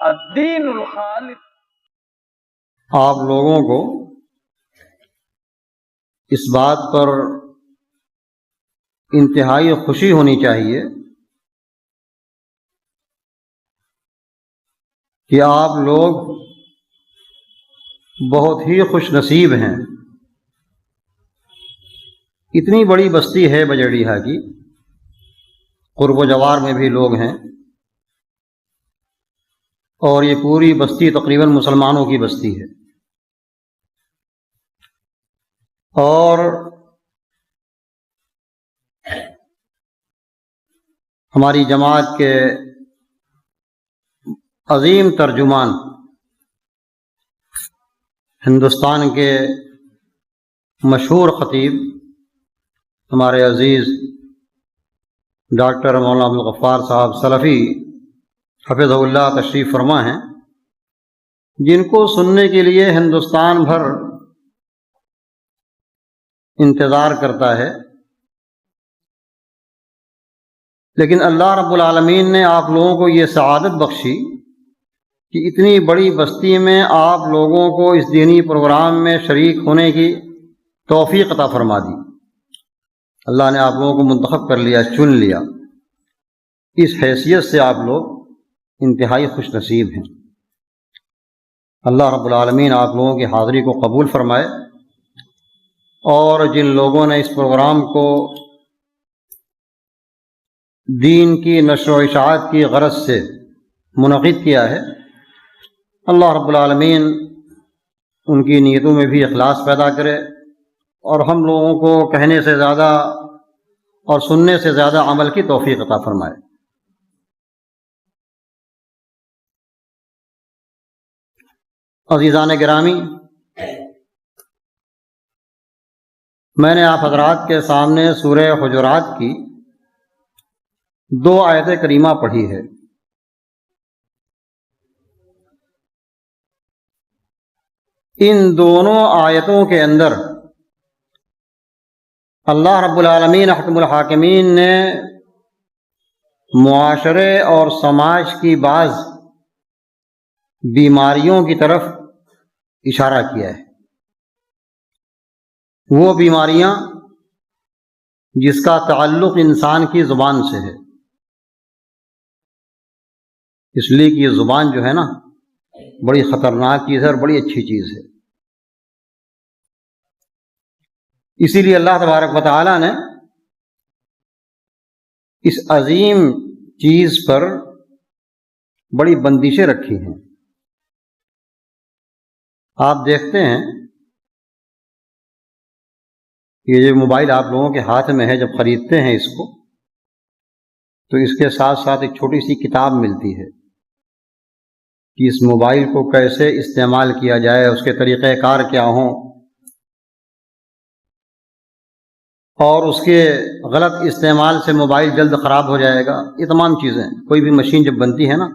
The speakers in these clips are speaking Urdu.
الدین الخالص۔ آپ لوگوں کو اس بات پر انتہائی خوشی ہونی چاہیے کہ آپ لوگ بہت ہی خوش نصیب ہیں۔ اتنی بڑی بستی ہے بجڑیہا کی، قرب و جوار میں بھی لوگ ہیں، اور یہ پوری بستی تقریباً مسلمانوں کی بستی ہے، اور ہماری جماعت کے عظیم ترجمان، ہندوستان کے مشہور خطیب ہمارے عزیز ڈاکٹر مولانا عبدالغفار صاحب سلفی حفظہ اللہ تشریف فرما ہیں، جن کو سننے کے لیے ہندوستان بھر انتظار کرتا ہے، لیکن اللہ رب العالمین نے آپ لوگوں کو یہ سعادت بخشی کہ اتنی بڑی بستی میں آپ لوگوں کو اس دینی پروگرام میں شریک ہونے کی توفیق عطا فرما دی۔ اللہ نے آپ لوگوں کو منتخب کر لیا، چن لیا۔ اس حیثیت سے آپ لوگ انتہائی خوش نصیب ہیں۔ اللہ رب العالمین آپ لوگوں کی حاضری کو قبول فرمائے، اور جن لوگوں نے اس پروگرام کو دین کی نشر و اشاعت کی غرض سے منعقد کیا ہے، اللہ رب العالمین ان کی نیتوں میں بھی اخلاص پیدا کرے، اور ہم لوگوں کو کہنے سے زیادہ اور سننے سے زیادہ عمل کی توفیق عطا فرمائے۔ عزیزان گرامی، میں نے آپ حضرات کے سامنے سورہ حجرات کی 2 آیت کریمہ پڑھی ہے۔ ان دونوں آیتوں کے اندر اللہ رب العالمین حکم الحاکمین نے معاشرے اور سماج کی بعض بیماریوں کی طرف اشارہ کیا ہے۔ وہ بیماریاں جس کا تعلق انسان کی زبان سے ہے، اس لیے کہ یہ زبان جو ہے نا بڑی خطرناک چیز ہے اور بڑی اچھی چیز ہے۔ اسی لیے اللہ تبارک و تعالی نے اس عظیم چیز پر بڑی بندشیں رکھی ہیں۔ آپ دیکھتے ہیں یہ جو موبائل آپ لوگوں کے ہاتھ میں ہے، جب خریدتے ہیں اس کو تو اس کے ساتھ ساتھ ایک چھوٹی سی کتاب ملتی ہے کہ اس موبائل کو کیسے استعمال کیا جائے، اس کے طریقہ کار کیا ہوں، اور اس کے غلط استعمال سے موبائل جلد خراب ہو جائے گا۔ یہ تمام چیزیں، کوئی بھی مشین جب بنتی ہے نا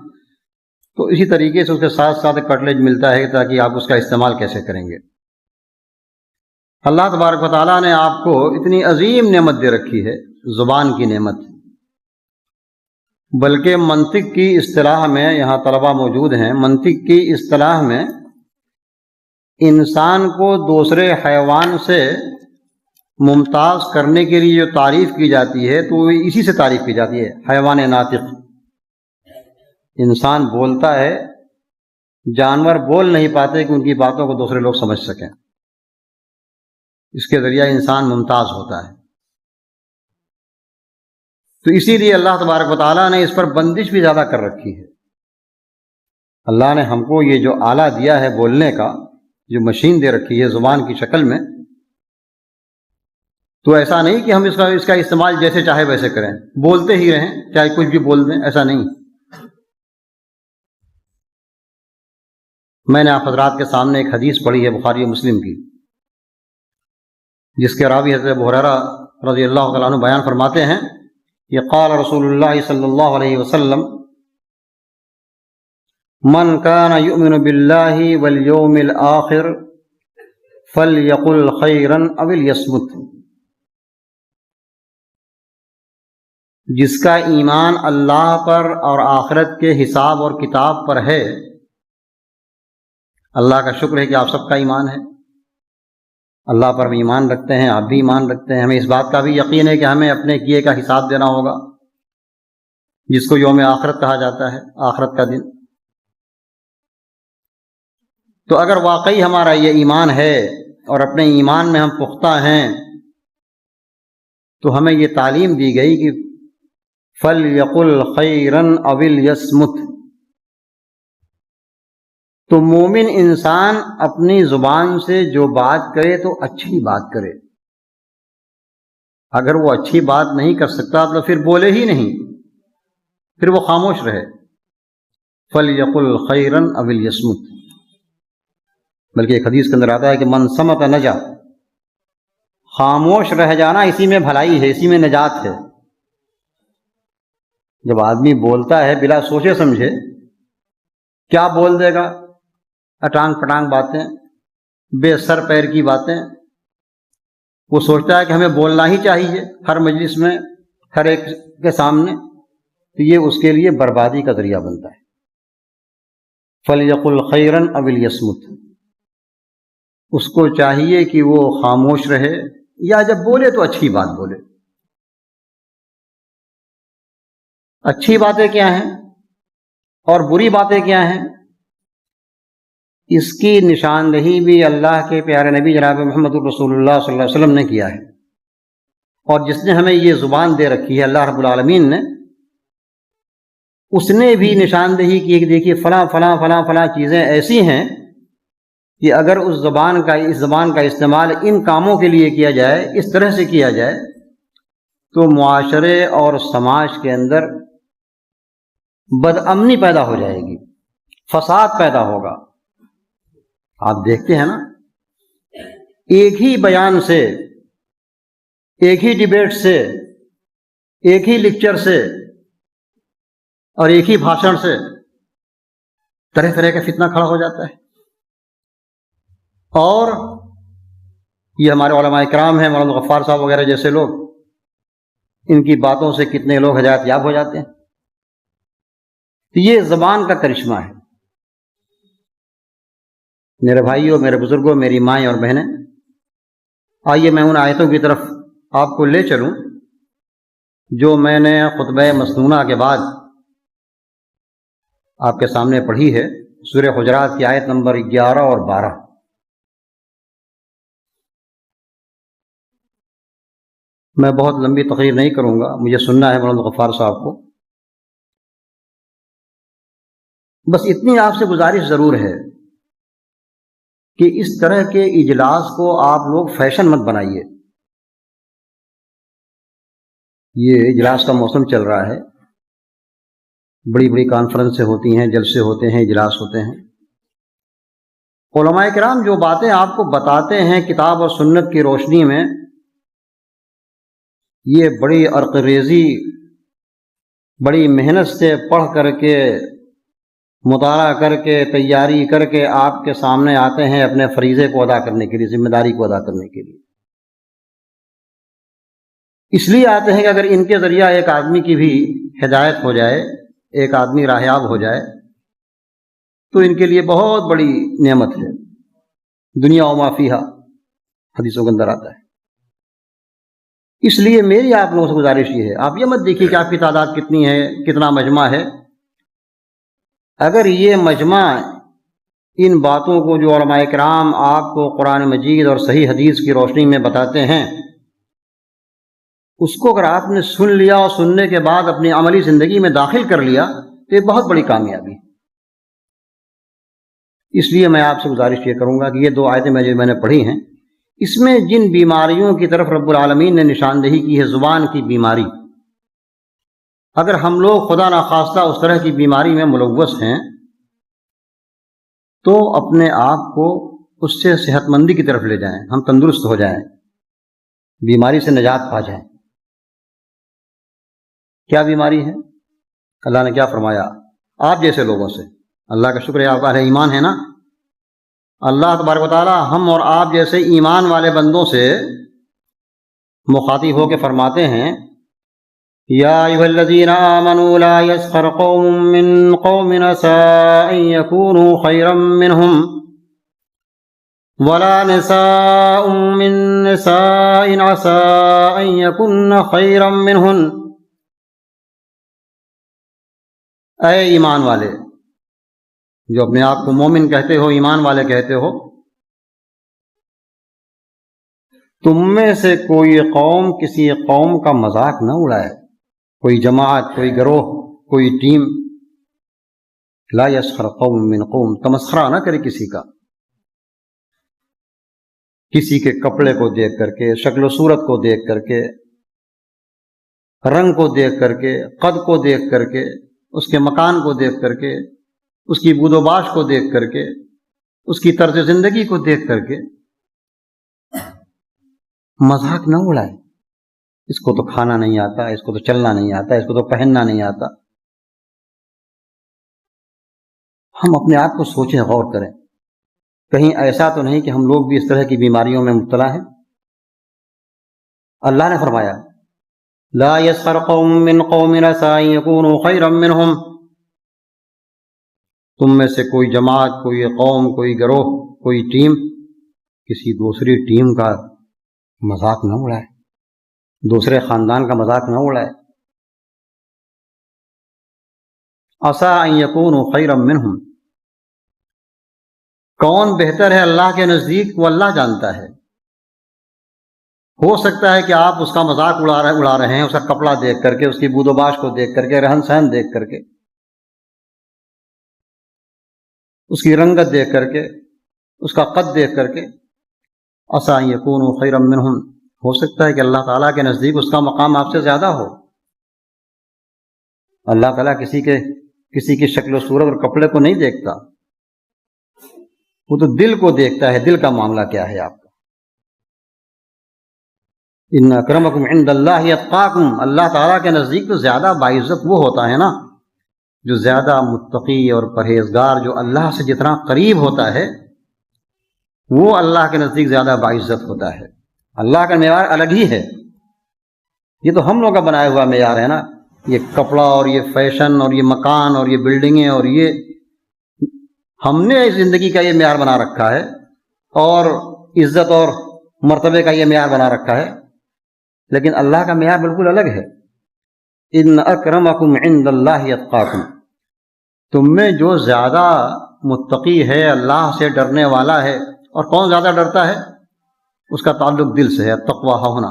تو اسی طریقے سے اس کے ساتھ ساتھ کٹلیج ملتا ہے تاکہ آپ اس کا استعمال کیسے کریں گے۔ اللہ تبارک و تعالیٰ نے آپ کو اتنی عظیم نعمت دے رکھی ہے، زبان کی نعمت، بلکہ منطق کی اصطلاح میں، یہاں طلبہ موجود ہیں، منطق کی اصطلاح میں انسان کو دوسرے حیوان سے ممتاز کرنے کے لیے جو تعریف کی جاتی ہے تو اسی سے تعریف کی جاتی ہے، حیوان ناطق۔ انسان بولتا ہے، جانور بول نہیں پاتے کہ ان کی باتوں کو دوسرے لوگ سمجھ سکیں، اس کے ذریعہ انسان ممتاز ہوتا ہے۔ تو اسی لیے اللہ تبارک و تعالیٰ نے اس پر بندش بھی زیادہ کر رکھی ہے۔ اللہ نے ہم کو یہ جو آلہ دیا ہے بولنے کا، جو مشین دے رکھی ہے زبان کی شکل میں، تو ایسا نہیں کہ ہم اس کا استعمال جیسے چاہے ویسے کریں، بولتے ہی رہیں چاہے کچھ بھی بول دیں، ایسا نہیں۔ میں نے آپ حضرات کے سامنے ایک حدیث پڑھی ہے بخاری و مسلم کی، جس کے راوی حضرت ابو ہریرہ رضی اللہ تعالیٰ عنہ بیان فرماتے ہیں کہ قال رسول اللہ صلی اللہ علیہ وسلم من کان یؤمن باللہ والیوم الآخر فلیقل خیرا او لیصمت۔ جس کا ایمان اللہ پر اور آخرت کے حساب اور کتاب پر ہے، اللہ کا شکر ہے کہ آپ سب کا ایمان ہے، اللہ پر ہم ایمان رکھتے ہیں، آپ بھی ایمان رکھتے ہیں، ہمیں اس بات کا بھی یقین ہے کہ ہمیں اپنے کیے کا حساب دینا ہوگا، جس کو یوم آخرت کہا جاتا ہے، آخرت کا دن۔ تو اگر واقعی ہمارا یہ ایمان ہے اور اپنے ایمان میں ہم پختہ ہیں، تو ہمیں یہ تعلیم دی گئی کہ فَلْيَقُلْ خَيْرًا أَوْ لْيَصْمُتْ۔ تو مومن انسان اپنی زبان سے جو بات کرے تو اچھی بات کرے، اگر وہ اچھی بات نہیں کر سکتا تو پھر بولے ہی نہیں، پھر وہ خاموش رہے۔ فَلْيَقُلْ خَيْرًا أَوْ لْيَصْمُتْ۔ بلکہ ایک حدیث کے اندر آتا ہے کہ من صمت نجا، خاموش رہ جانا اسی میں بھلائی ہے، اسی میں نجات ہے۔ جب آدمی بولتا ہے بلا سوچے سمجھے، کیا بول دے گا، اٹانگ پٹانگ باتیں، بے سر پیر کی باتیں، وہ سوچتا ہے کہ ہمیں بولنا ہی چاہیے ہر مجلس میں، ہر ایک کے سامنے، تو یہ اس کے لیے بربادی کا ذریعہ بنتا ہے۔ فَلْيَقُلْ خَيْرًا أَوْ لْيَصْمُتْ۔ اس کو چاہیے کہ وہ خاموش رہے، یا جب بولے تو اچھی بات بولے۔ اچھی باتیں کیا ہیں اور بری باتیں کیا ہیں، اس کی نشاندہی بھی اللہ کے پیارے نبی جناب محمد رسول اللہ صلی اللہ علیہ وسلم نے کیا ہے، اور جس نے ہمیں یہ زبان دے رکھی ہے اللہ رب العالمین نے، اس نے بھی نشاندہی کی کہ دیکھیے فلاں فلاں فلاں فلاں چیزیں ایسی ہیں کہ اگر اس زبان کا استعمال ان کاموں کے لیے کیا جائے، اس طرح سے کیا جائے، تو معاشرے اور سماج کے اندر بد امنی پیدا ہو جائے گی، فساد پیدا ہوگا۔ آپ دیکھتے ہیں نا، ایک ہی بیان سے، ایک ہی ڈیبیٹ سے، ایک ہی لیکچر سے اور ایک ہی بھاشن سے طرح طرح کا فتنہ کھڑا ہو جاتا ہے۔ اور یہ ہمارے علماء کرام ہیں، مولانا غفار صاحب وغیرہ جیسے لوگ، ان کی باتوں سے کتنے لوگ ہدایت یاب ہو جاتے ہیں۔ تو یہ زبان کا کرشمہ ہے۔ میرے بھائیوں، میرے بزرگوں، میری مائیں اور بہنیں، آئیے میں ان آیتوں کی طرف آپ کو لے چلوں جو میں نے خطبہ مسنونہ کے بعد آپ کے سامنے پڑھی ہے، سورہ حجرات کی آیت نمبر 11 اور 12۔ میں بہت لمبی تقریر نہیں کروں گا، مجھے سننا ہے مولانا غفار صاحب کو۔ بس اتنی آپ سے گزارش ضرور ہے کہ اس طرح کے اجلاس کو آپ لوگ فیشن مت بنائیے۔ یہ اجلاس کا موسم چل رہا ہے، بڑی بڑی کانفرنسیں ہوتی ہیں، جلسے ہوتے ہیں، اجلاس ہوتے ہیں۔ علماء کرام جو باتیں آپ کو بتاتے ہیں کتاب اور سنت کی روشنی میں، یہ بڑی عرق ریزی، بڑی محنت سے پڑھ کر کے، مطالعہ کر کے، تیاری کر کے آپ کے سامنے آتے ہیں اپنے فریضے کو ادا کرنے کے لیے، ذمہ داری کو ادا کرنے کے لیے۔ اس لیے آتے ہیں کہ اگر ان کے ذریعہ ایک آدمی کی بھی ہدایت ہو جائے، ایک آدمی راہیاب ہو جائے، تو ان کے لیے بہت بڑی نعمت ہے، دنیا و ما فیہا، حدیثوں کے اندر آتا ہے۔ اس لیے میری آپ لوگوں سے گزارش یہ ہے، آپ یہ مت دیکھیے کہ آپ کی تعداد کتنی ہے، کتنا مجمع ہے۔ اگر یہ مجمع ان باتوں کو جو علماء کرام آپ کو قرآن مجید اور صحیح حدیث کی روشنی میں بتاتے ہیں، اس کو اگر آپ نے سن لیا اور سننے کے بعد اپنی عملی زندگی میں داخل کر لیا تو یہ بہت بڑی کامیابی۔ اس لیے میں آپ سے گزارش یہ کروں گا کہ یہ دو آیتیں میں نے پڑھی ہیں، اس میں جن بیماریوں کی طرف رب العالمین نے نشاندہی کی ہے، زبان کی بیماری، اگر ہم لوگ خدا نخواستہ اس طرح کی بیماری میں ملوث ہیں تو اپنے آپ کو اس سے صحت مندی کی طرف لے جائیں، ہم تندرست ہو جائیں، بیماری سے نجات پا جائیں۔ کیا بیماری ہے؟ اللہ نے کیا فرمایا؟ آپ جیسے لوگوں سے، اللہ کا شکر ہے آپ اہل ایمان ہیں نا، اللہ تبارک و تعالی ہم اور آپ جیسے ایمان والے بندوں سے مخاطب ہو کے فرماتے ہیں یا ایھا الذین آمنوا لا یسخر قوم من قوم عسى ان یکونوا خیرا منہم ولا نساء من نساء عسى ان یکن خیرا منہن۔ اے ایمان والے جو اپنے آپ کو مومن کہتے ہو، ایمان والے کہتے ہو، تم میں سے کوئی قوم کسی قوم کا مذاق نہ اڑائے، کوئی جماعت، کوئی گروہ، کوئی ٹیم۔ لا یسخر قوم من قوم، تمسخرہ نہ کرے کسی کا، کسی کے کپڑے کو دیکھ کر کے، شکل و صورت کو دیکھ کر کے، رنگ کو دیکھ کر کے، قد کو دیکھ کر کے، اس کے مکان کو دیکھ کر کے، اس کی بود و باش کو دیکھ کر کے، اس کی طرز زندگی کو دیکھ کر کے مذاق نہ اڑائے۔ اس کو تو کھانا نہیں آتا، اس کو تو چلنا نہیں آتا، اس کو تو پہننا نہیں آتا۔ ہم اپنے آپ کو سوچیں، غور کریں، کہیں ایسا تو نہیں کہ ہم لوگ بھی اس طرح کی بیماریوں میں مبتلا ہیں؟ اللہ نے فرمایا لا یسخر قوم من قوم عسى ان یکونوا خیرا منہم، تم میں سے کوئی جماعت، کوئی قوم، کوئی گروہ، کوئی ٹیم کسی دوسری ٹیم کا مذاق نہ اڑائے، دوسرے خاندان کا مذاق نہ اڑائے۔ عسى ان یکونوا خیرا منہم، کون بہتر ہے اللہ کے نزدیک وہ اللہ جانتا ہے۔ ہو سکتا ہے کہ آپ اس کا مذاق اڑا رہے ہیں، اس کا کپڑا دیکھ کر کے، اس کی بود و باش کو دیکھ کر کے، رہن سہن دیکھ کر کے، اس کی رنگت دیکھ کر کے، اس کا قد دیکھ کر کے۔ عسى ان یکونوا خیرا منہم، ہو سکتا ہے کہ اللہ تعالیٰ کے نزدیک اس کا مقام آپ سے زیادہ ہو۔ اللہ تعالیٰ کسی کی شکل و صورت اور کپڑے کو نہیں دیکھتا، وہ تو دل کو دیکھتا ہے، دل کا معاملہ کیا ہے آپ کا۔ ان اکرمکم عند اللہ اتقاکم، اللہ تعالیٰ کے نزدیک تو زیادہ باعزت وہ ہوتا ہے نا جو زیادہ متقی اور پرہیزگار، جو اللہ سے جتنا قریب ہوتا ہے وہ اللہ کے نزدیک زیادہ باعزت ہوتا ہے۔ اللہ کا معیار الگ ہی ہے، یہ تو ہم لوگ کا بنایا ہوا معیار ہے نا، یہ کپڑا اور یہ فیشن اور یہ مکان اور یہ بلڈنگیں اور یہ ہم نے زندگی کا یہ معیار بنا رکھا ہے، اور عزت اور مرتبے کا یہ معیار بنا رکھا ہے، لیکن اللہ کا معیار بالکل الگ ہے۔ ان اکرمکم عند اللہ اتقاکم، تم میں جو زیادہ متقی ہے، اللہ سے ڈرنے والا ہے، اور کون زیادہ ڈرتا ہے اس کا تعلق دل سے ہے۔ تقویٰ ہونا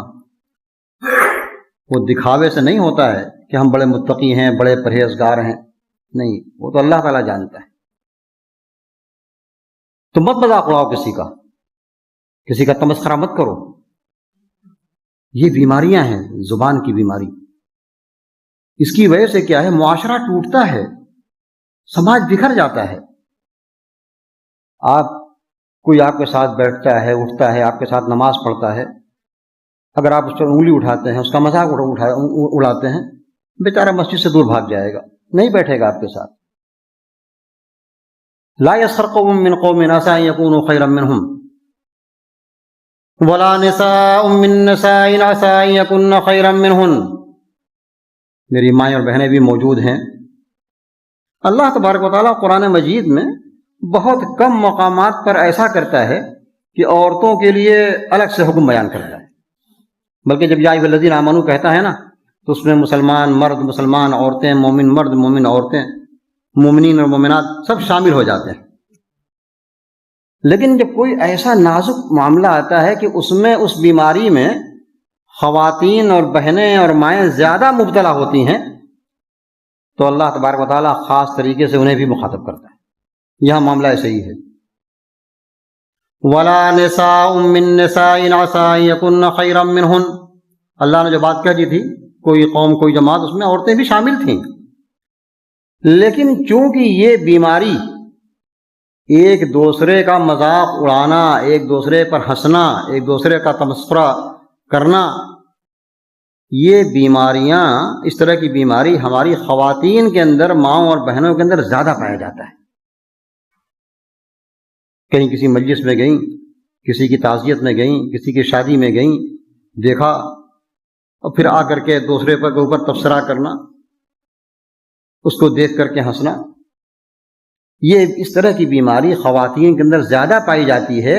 وہ دکھاوے سے نہیں ہوتا ہے کہ ہم بڑے متقی ہیں، بڑے پرہیزگار ہیں، نہیں، وہ تو اللہ تعالیٰ جانتا ہے۔ تو مت مذاق اڑاؤ کسی کا تمسخرہ مت کرو۔ یہ بیماریاں ہیں، زبان کی بیماری، اس کی وجہ سے کیا ہے، معاشرہ ٹوٹتا ہے، سماج بکھر جاتا ہے۔ کوئی آپ کے ساتھ بیٹھتا ہے، اٹھتا ہے، آپ کے ساتھ نماز پڑھتا ہے، اگر آپ اس پر انگلی اٹھاتے ہیں، اس کا مذاق اڑاتے ہیں، بیچارہ مسجد سے دور بھاگ جائے گا، نہیں بیٹھے گا آپ کے ساتھ۔ لا یسخر قوم من قوم عسى ان یکونوا خیرا منہم ولا نساء من نساء عسى ان یکن خیرا منہن۔ میری مائیں اور بہنیں بھی موجود ہیں۔ اللہ تبارک و تعالیٰ قرآن مجید میں بہت کم مقامات پر ایسا کرتا ہے کہ عورتوں کے لیے الگ سے حکم بیان کرتا ہے، بلکہ جب یا ایھا الذین آمنوا کہتا ہے نا تو اس میں مسلمان مرد، مسلمان عورتیں، مومن مرد، مومن عورتیں، مومنین اور مومنات سب شامل ہو جاتے ہیں۔ لیکن جب کوئی ایسا نازک معاملہ آتا ہے کہ اس میں اس بیماری میں خواتین اور بہنیں اور مائیں زیادہ مبتلا ہوتی ہیں، تو اللہ تبارک و تعالیٰ خاص طریقے سے انہیں بھی مخاطب کرتا ہے۔ یہاں معاملہ ایسے ہی ہے۔ وَلَا نِسَاءٌ مِّن نِّسَاءٍ عَسَىٰ أَن يَكُنَّ خَيْرًا مِّنْهُنَّ، اللہ نے جو بات کہہ دی تھی، کوئی قوم، کوئی جماعت، اس میں عورتیں بھی شامل تھیں، لیکن چونکہ یہ بیماری ایک دوسرے کا مذاق اڑانا، ایک دوسرے پر ہنسنا، ایک دوسرے کا تمسخرہ کرنا، یہ بیماریاں، اس طرح کی بیماری ہماری خواتین کے اندر، ماؤں اور بہنوں کے اندر زیادہ پایا جاتا ہے۔ کہیں کسی مجلس میں گئیں، کسی کی تعزیت میں گئیں، کسی کی شادی میں گئیں، دیکھا اور پھر آ کر کے دوسرے کے اوپر تبصرہ کرنا، اس کو دیکھ کر کے ہنسنا، یہ اس طرح کی بیماری خواتین کے اندر زیادہ پائی جاتی ہے۔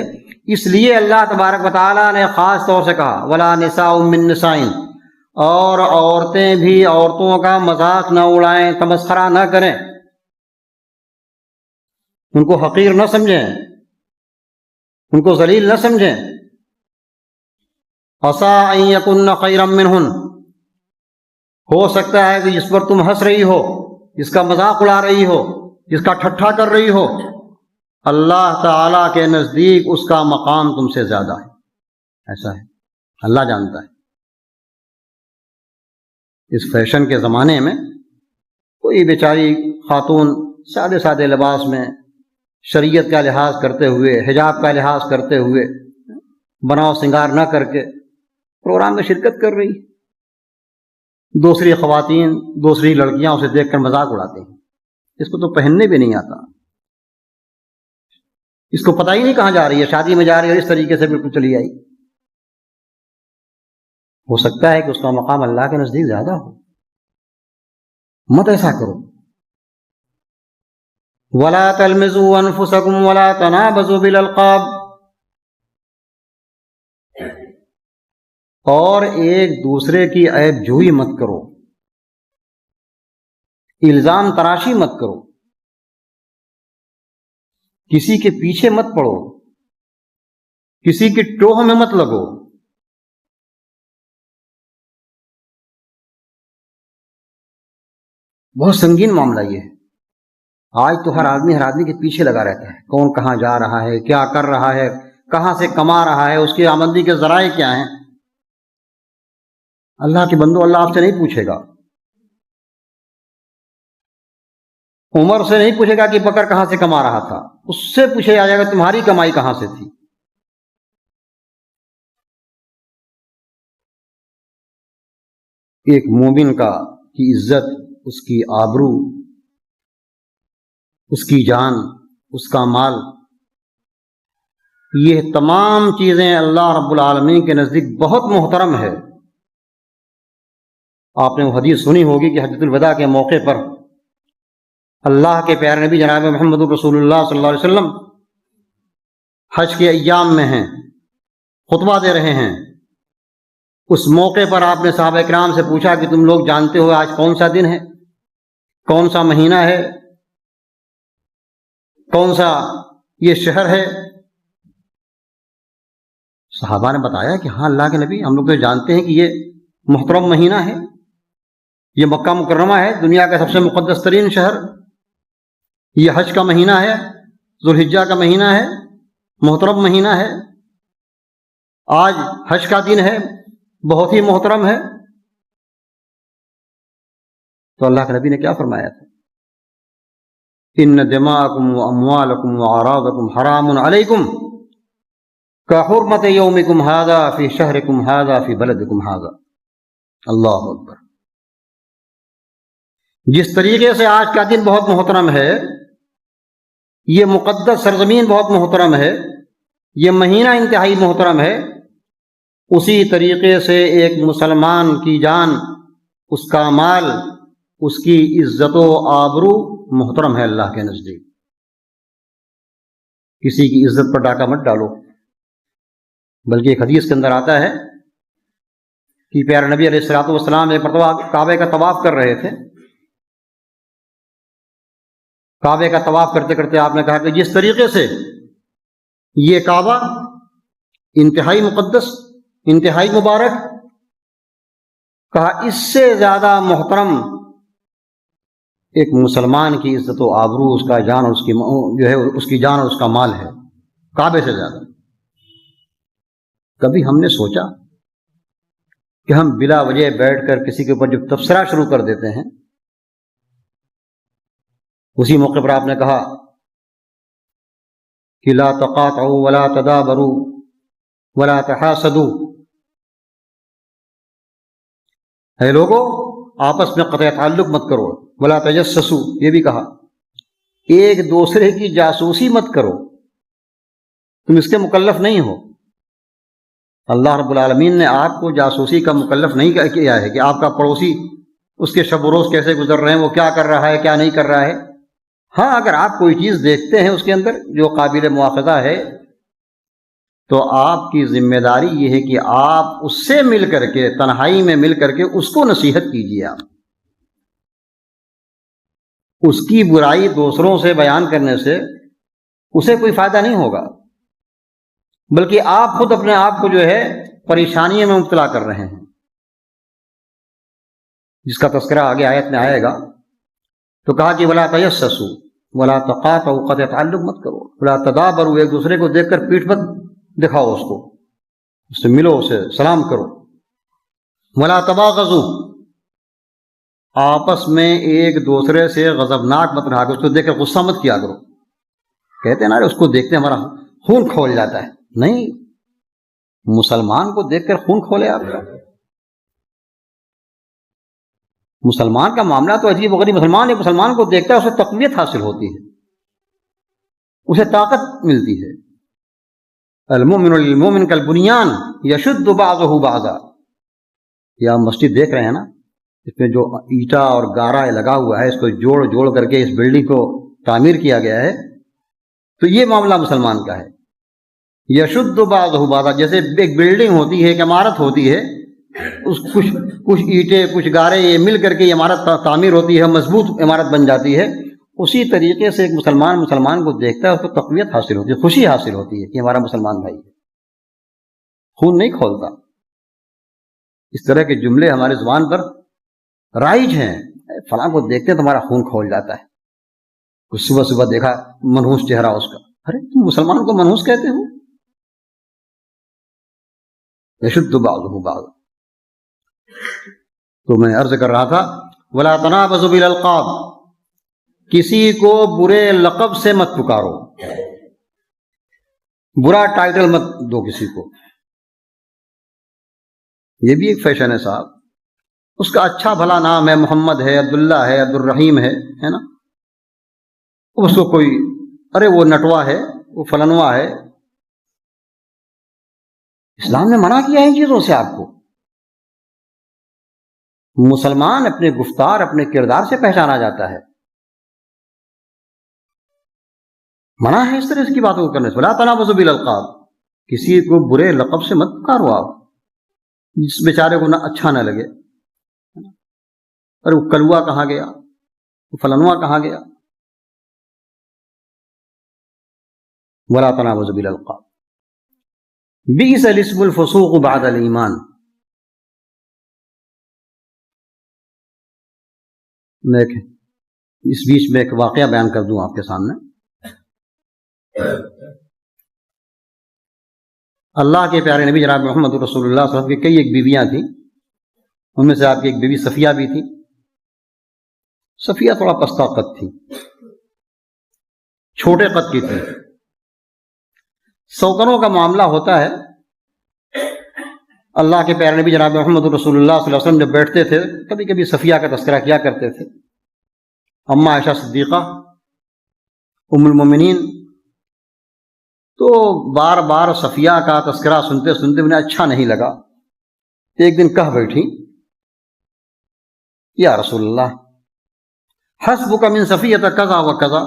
اس لیے اللہ تبارک و تعالیٰ نے خاص طور سے کہا وَلَا نِسَاءٌ مِّن نِسَاءٍ، اور عورتیں بھی عورتوں کا مذاق نہ اڑائیں، تمسخرہ نہ کریں، ان کو حقیر نہ سمجھیں، ان کو ذلیل نہ سمجھیں۔ عَسَىٰ أَن يَكُنَّ خَيْرًا مِّنْهُنَّ، ہو سکتا ہے کہ جس پر تم ہنس رہی ہو، جس کا مذاق اڑا رہی ہو، جس کا ٹھٹھا کر رہی ہو، اللہ تعالیٰ کے نزدیک اس کا مقام تم سے زیادہ ہے۔ ایسا ہے، اللہ جانتا ہے۔ اس فیشن کے زمانے میں کوئی بیچاری خاتون سادے سادے لباس میں شریعت کا لحاظ کرتے ہوئے، حجاب کا لحاظ کرتے ہوئے، بناؤ سنگار نہ کر کے پروگرام میں شرکت کر رہی، دوسری خواتین، دوسری لڑکیاں اسے دیکھ کر مذاق اڑاتے ہیں، اس کو تو پہننے بھی نہیں آتا، اس کو پتہ ہی نہیں کہاں جا رہی ہے، شادی میں جا رہی ہے اور اس طریقے سے بالکل چلی آئی۔ ہو سکتا ہے کہ اس کا مقام اللہ کے نزدیک زیادہ ہو، مت ایسا کرو۔ وَلَا تَلْمِزُوا أَنفُسَكُمْ وَلَا تَنَابَزُوا بِالْأَلْقَابِ، اور ایک دوسرے کی عیب جوئی مت کرو، الزام تراشی مت کرو، کسی کے پیچھے مت پڑو، کسی کی ٹوہ میں مت لگو۔ بہت سنگین معاملہ یہ ہے، آج تو ہر آدمی کے پیچھے لگا رہتا ہے، کون کہاں جا رہا ہے، کیا کر رہا ہے، کہاں سے کما رہا ہے، اس کی آمدنی کے ذرائع کیا ہیں۔ اللہ کے بندو، اللہ آپ سے نہیں پوچھے گا، عمر سے نہیں پوچھے گا کہ بکر کہاں سے کما رہا تھا، اس سے پوچھے جائے گا تمہاری کمائی کہاں سے تھی۔ ایک مومن کی عزت، اس کی آبرو، اس کی جان، اس کا مال، یہ تمام چیزیں اللہ رب العالمین کے نزدیک بہت محترم ہے۔ آپ نے وہ حدیث سنی ہوگی کہ حجۃ الوداع کے موقع پر اللہ کے پیارے نبی جناب محمد رسول اللہ صلی اللہ علیہ وسلم حج کے ایام میں ہیں، خطبہ دے رہے ہیں۔ اس موقع پر آپ نے صحابہ کرام سے پوچھا کہ تم لوگ جانتے ہو آج کون سا دن ہے، کون سا مہینہ ہے، کون سا یہ شہر ہے؟ صحابہ نے بتایا کہ ہاں اللہ کے نبی، ہم لوگ تو جانتے ہیں کہ یہ محترم مہینہ ہے، یہ مکہ مکرمہ ہے، دنیا کا سب سے مقدس ترین شہر، یہ حج کا مہینہ ہے، ذوالحجہ کا مہینہ ہے، محترم مہینہ ہے، آج حج کا دن ہے، بہت ہی محترم ہے۔ تو اللہ کے نبی نے کیا فرمایا تھا؟ ان دماءکم واموالکم واعراضکم حرام علیکم کحرمت یومکم ھذا فی شہرکم ھذا فی بلدکم ھذا۔ اللہ اکبر۔ جس طریقے سے آج کا دن بہت محترم ہے، یہ مقدس سرزمین بہت محترم ہے، یہ مہینہ انتہائی محترم ہے، اسی طریقے سے ایک مسلمان کی جان، اس کا مال، اس کی عزت و آبرو محترم ہے اللہ کے نزدیک۔ کسی کی عزت پر ڈاکہ مت ڈالو۔ بلکہ ایک حدیث کے اندر آتا ہے کہ پیارے نبی علیہ الصلوۃ والسلام ایک مرتبہ کعبے کا طواف کر رہے تھے۔ کعبے کا طواف کرتے کرتے آپ نے کہا کہ جس طریقے سے یہ کعبہ انتہائی مقدس، انتہائی مبارک، کہا اس سے زیادہ محترم ایک مسلمان کی عزت و آبرو، اس کا جان، اس کی جو ہے اس کی جان اور اس کا مال ہے، کعبے سے زیادہ۔ کبھی ہم نے سوچا کہ ہم بلا وجہ بیٹھ کر کسی کے اوپر جب تبصرہ شروع کر دیتے ہیں، اسی موقع پر آپ نے کہا کہ لا تقاطعوا ولا تدابروا ولا تحاسدوا، اے لوگو آپس میں قطع تعلق مت کرو، ولا تجسسوا، یہ بھی کہا ایک دوسرے کی جاسوسی مت کرو، تم اس کے مکلف نہیں ہو۔ اللہ رب العالمین نے آپ کو جاسوسی کا مکلف نہیں کیا ہے کہ آپ کا پڑوسی اس کے شب و روز کیسے گزر رہے ہیں، وہ کیا کر رہا ہے کیا نہیں کر رہا ہے۔ ہاں اگر آپ کوئی چیز دیکھتے ہیں اس کے اندر جو قابل مواخذہ ہے تو آپ کی ذمہ داری یہ ہے کہ آپ اس سے مل کر کے، تنہائی میں مل کر کے اس کو نصیحت کیجیے۔ آپ اس کی برائی دوسروں سے بیان کرنے سے اسے کوئی فائدہ نہیں ہوگا، بلکہ آپ خود اپنے آپ کو جو ہے پریشانیوں میں مبتلا کر رہے ہیں، جس کا تذکرہ آگے آیت میں آئے گا۔ تو کہا کہ ولا تجسسوا ولا تقاطعوا، قطع تعلق مت کرو، ولا تدابروا، ایک دوسرے کو دیکھ کر پیٹھ مت دکھاؤ، اس سے ملو، اسے سلام کرو۔ ولا تباغضوا، آپس میں ایک دوسرے سے غضبناک مت رہا کرو، اس کو دیکھ کر غصہ مت کیا کرو۔ کہتے ہیں نا اس کو دیکھتے ہمارا خون کھول جاتا ہے، نہیں، مسلمان کو دیکھ کر خون کھولے آپ کا؟ مسلمان کا معاملہ تو عجیب و غریب، مسلمان کو دیکھتا ہے اسے تقویت حاصل ہوتی ہے، اسے طاقت ملتی ہے۔ المؤمن للمؤمن کالبنیان یشد بعضہ بعضا، یہ آپ مسجد دیکھ رہے ہیں نا، اس میں جو اینٹا اور گارا لگا ہوا ہے، اس کو جوڑ جوڑ کر کے اس بلڈنگ کو تعمیر کیا گیا ہے، تو یہ معاملہ مسلمان کا ہے۔ یشد بعضہ بعضا، جیسے ایک بلڈنگ ہوتی ہے، ایک عمارت ہوتی ہے، اس کچھ اینٹیں کچھ گارے یہ مل کر کے یہ عمارت تعمیر ہوتی ہے، مضبوط عمارت بن جاتی ہے۔ اسی طریقے سے ایک مسلمان کو دیکھتا ہے، اس کو تقویت حاصل ہوتی ہے، خوشی حاصل ہوتی ہے کہ ہمارا مسلمان بھائی ہے، خون نہیں کھولتا۔ اس طرح کے جملے ہمارے زبان پر رائج ہیں، فلاں کو دیکھتے ہیں تو ہمارا خون کھول جاتا ہے۔ کچھ صبح صبح دیکھا منحوس چہرہ اس کا، ارے تم مسلمان کو منحوس کہتے ہو؟ یشد بعضہ بعضا۔ تو میں عرض کر رہا تھا ولا تنابزوا بالالقاب، کسی کو برے لقب سے مت پکارو، برا ٹائٹل مت دو کسی کو، یہ بھی ایک فیشن ہے صاحب۔ اس کا اچھا بھلا نام ہے، محمد ہے، عبداللہ ہے، عبدالرحیم ہے نا، اس کو کوئی ارے وہ نٹوا ہے، وہ فلنوا ہے۔ اسلام نے منع کیا ہے ان چیزوں سے۔ آپ کو مسلمان اپنے گفتار اپنے کردار سے پہچانا جاتا ہے، منع ہے اس طرح کی باتوں کو کرنے سے۔ ولا تنابزوا بالالقاب، کسی کو برے لقب سے مت پکارو آپ، جس بیچارے کو نہ اچھا نہ لگے، ارے وہ کلوا کہاں گیا، وہ فلنوا کہاں گیا۔ ولا تنابزوا بالالقاب بئس الاسم الفسوق بعد الایمان۔ میں اس بیچ میں ایک واقعہ بیان کر دوں آپ کے سامنے۔ اللہ کے پیارے نبی جناب محمد رسول اللہ صلی اللہ علیہ وسلم کی کئی ایک بیویاں تھیں، ان میں سے آپ کی ایک بیوی صفیہ بھی تھی۔ صفیہ تھوڑا پستہ قد تھی، چھوٹے قد کی تھی۔ سوتنوں کا معاملہ ہوتا ہے، اللہ کے پیارے نبی جناب محمد رسول اللہ صلی اللہ علیہ وسلم جب بیٹھتے تھے کبھی کبھی صفیہ کا تذکرہ کیا کرتے تھے، اماں عائشہ صدیقہ ام المومنین، تو بار بار صفیہ کا تذکرہ سنتے سنتے انہیں اچھا نہیں لگا۔ ایک دن کہہ بیٹھی یا رسول اللہ حسبک من صفیہ کذا و کذا،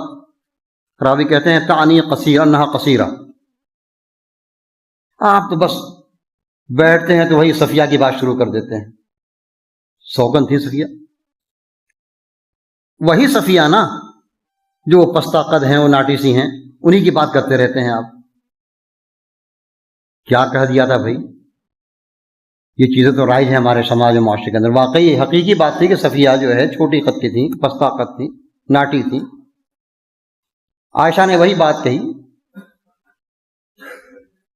راوی کہتے ہیں تعنی قصیر انہا قصیرہ، آپ تو بس بیٹھتے ہیں تو وہی صفیہ کی بات شروع کر دیتے ہیں۔ سوگن تھی صفیہ، وہی صفیہ نا جو پستہ قد ہیں، وہ ناٹی سی ہیں، انہی کی بات کرتے رہتے ہیں آپ۔ کیا کہہ دیا تھا بھائی، یہ چیزیں تو رائج ہیں ہمارے سماج و معاشرے کے اندر۔ واقعی حقیقی بات تھی کہ صفیہ جو ہے چھوٹی قد کی تھی، پستہ قد تھی، ناٹی تھی۔ عائشہ نے وہی بات کہی،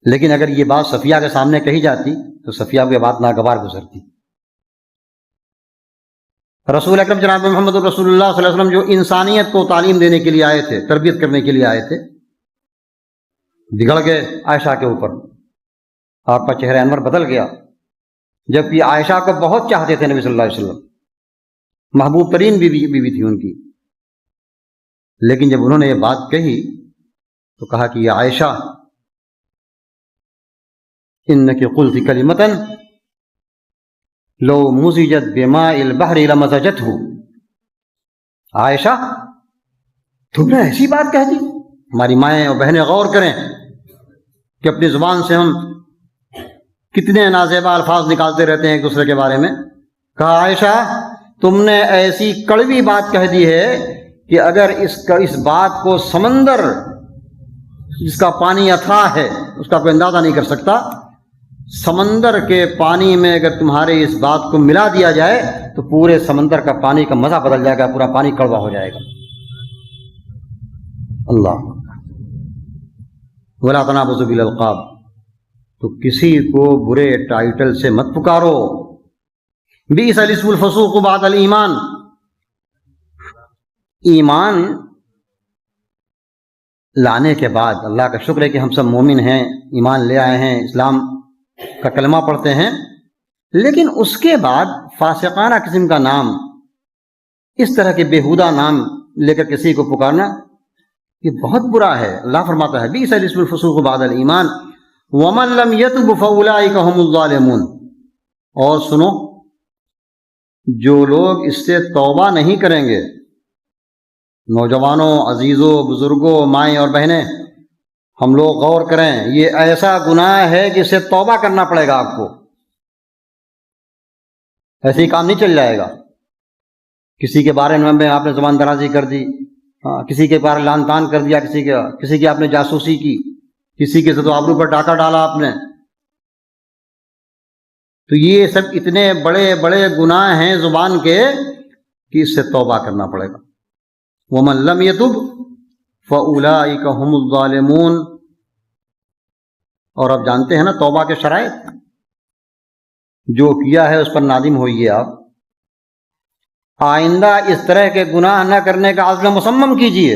لیکن اگر یہ بات صفیہ کے سامنے کہی جاتی تو صفیہ کی بات ناگوار گزرتی۔ رسول اکرم جناب محمد رسول اللہ صلی اللہ علیہ وسلم جو انسانیت کو تعلیم دینے کے لیے آئے تھے، تربیت کرنے کے لیے آئے تھے، بگڑ گئے عائشہ کے اوپر، آپ کا چہرہ انور بدل گیا، جبکہ عائشہ کو بہت چاہتے تھے نبی صلی اللہ علیہ وسلم، محبوب ترین بیوی تھی ان کی۔ لیکن جب انہوں نے یہ بات کہی تو کہا کہ یہ عائشہ انک قلت کلمۃ لو مزجت بماء البحر لمزجتہ. عائشہ تم نے ایسی بات کہہ دی. ہماری مائیں اور بہنیں غور کریں کہ اپنی زبان سے ہم کتنے نازیبا الفاظ نکالتے رہتے ہیں ایک دوسرے کے بارے میں. کہا عائشہ تم نے ایسی کڑوی بات کہہ دی ہے کہ اگر اس بات کو سمندر جس کا پانی اتھاہ ہے اس کا کوئی اندازہ نہیں کر سکتا، سمندر کے پانی میں اگر تمہارے اس بات کو ملا دیا جائے تو پورے سمندر کا پانی کا مزہ بدل جائے گا، پورا پانی کڑوا ہو جائے گا. اللہ ولا تنابزوا بالالقاب. تو کسی کو برے ٹائٹل سے مت پکارو. بئس الاسم الفسوق بعد الایمان. ایمان لانے کے بعد اللہ کا شکر ہے کہ ہم سب مومن ہیں، ایمان لے آئے ہیں، اسلام کا کلمہ پڑھتے ہیں، لیکن اس کے بعد فاسقانہ قسم کا نام، اس طرح کے بیہودہ نام لے کر کسی کو پکارنا یہ بہت برا ہے. اللہ فرماتا ہے بئس الاسم الفسوق بعد الایمان ومن لم یتب فاولئک هم الظالمون. اور سنو، جو لوگ اس سے توبہ نہیں کریں گے، نوجوانوں، عزیزوں، بزرگوں، مائیں اور بہنیں، ہم لوگ غور کریں، یہ ایسا گناہ ہے کہ اس سے توبہ کرنا پڑے گا آپ کو. ایسے ہی کام نہیں چل جائے گا. کسی کے بارے میں آپ نے زبان درازی کر دی، کسی کے بارے لان تان کر دیا، کسی کی آپ نے جاسوسی کی، کسی کے عزت و آبرو پر ڈاکہ ڈالا آپ نے، تو یہ سب اتنے بڑے بڑے گناہ ہیں زبان کے کہ اس سے توبہ کرنا پڑے گا. وَمَن لَّمْ يَتُبْ فَأُولَٰئِكَ هُمُ الظَّالِمُونَ. اور اب جانتے ہیں نا توبہ کے شرائط. جو کیا ہے اس پر نادم ہوئیے آپ، آئندہ اس طرح کے گناہ نہ کرنے کا عزم مصمم کیجیے،